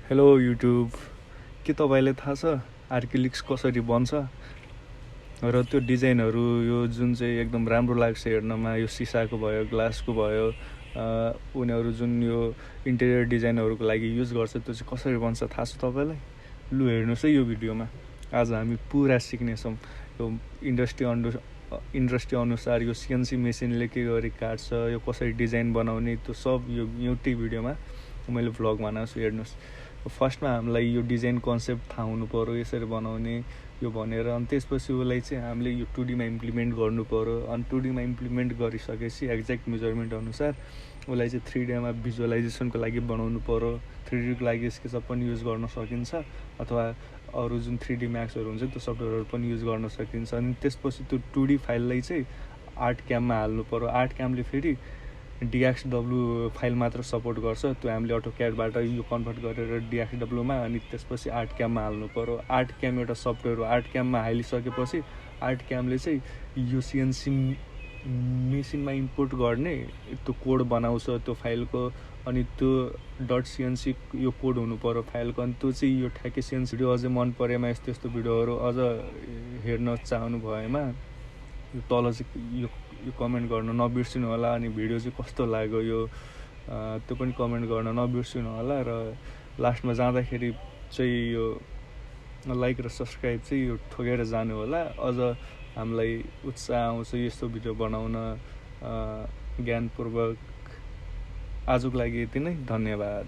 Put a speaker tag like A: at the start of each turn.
A: Hello YouTube, के तपाईँलाई थाहा छ आर्किलिक्स कसरी बन्छ र त्यो डिजाइनहरू यो जुन चाहिँ एकदम राम्रो लाग्छ हेर्नमा, यो सिसाको भयो, ग्लासको भयो, उनीहरू जुन यो इन्टेरियर डिजाइनहरूको लागि युज गर्छ त्यो चाहिँ कसरी बन्छ थाहा छ तपाईँलाई? लु हेर्नुहोस् है यो भिडियोमा। आज हामी पुरा सिक्नेछौँ यो इन्डस्ट्री अनुसार यो सिएनसी मेसिनले के गरी काट्छ, यो कसरी डिजाइन बनाउने, त्यो सब यो एउटै भिडियोमा मैले भ्लग बनाएको छु। हेर्नुहोस्, फर्स्टमा हामीलाई यो डिजाइन कन्सेप्ट थाहा हुनु पऱ्यो, यसरी बनाउने यो भनेर। अनि त्यसपछि उसलाई चाहिँ हामीले यो 2Dमा इम्प्लिमेन्ट गर्नु पऱ्यो। अनि 2Dमा इम्प्लिमेन्ट गरिसकेपछि एक्ज्याक्ट मेजरमेन्ट अनुसार उसलाई चाहिँ 3Dमा भिजुअलाइजेसनको लागि बनाउनु पऱ्यो। 3Dको लागि स्केचअप पनि युज गर्न सकिन्छ, अथवा अरू जुन 3D म्याक्सहरू हुन्छ त्यो सफ्टवेयरहरू पनि युज गर्न सकिन्छ। अनि त्यसपछि त्यो 2D फाइललाई चाहिँ आर्ट क्याममा हाल्नु पऱ्यो। आर्ट क्यामले फेरि DXW फाइल मात्र सपोर्ट गर्छ, त्यो हामीले अटोक्याडबाट यो कन्भर्ट गरेर DXWमा अनि त्यसपछि आर्ट क्याममा हाल्नु पऱ्यो। आर्ट क्याम एउटा सफ्टवेयर हो। आर्ट क्याममा हालिसकेपछि आर्ट क्यामले चाहिँ यो सिएनसी मेसिनमा इम्पोर्ट गर्ने त्यो कोड बनाउँछ त्यो फाइलको। अनि त्यो .cnc यो कोड हुनु पऱ्यो फाइलको। अनि त्यो चाहिँ यो ठ्याक्कै सिएनसी भिडियो अझै मन परेमा यस्तो यस्तो भिडियोहरू अझ हेर्न चाहनु भएमा यो तल चाहिँ यो कमेन्ट गर्न नबिर्सिनु होला। अनि भिडियो चाहिँ कस्तो लाग्यो यो त्यो पनि कमेन्ट गर्न नबिर्सिनु होला। र लास्टमा जाँदाखेरि चाहिँ यो लाइक र सब्सक्राइब चाहिँ यो ठोकेर जानु होला। अझ हामीलाई उत्साह आउँछ यस्तो भिडियो बनाउन ज्ञानपूर्वक। आजको लागि यति नै, धन्यवाद।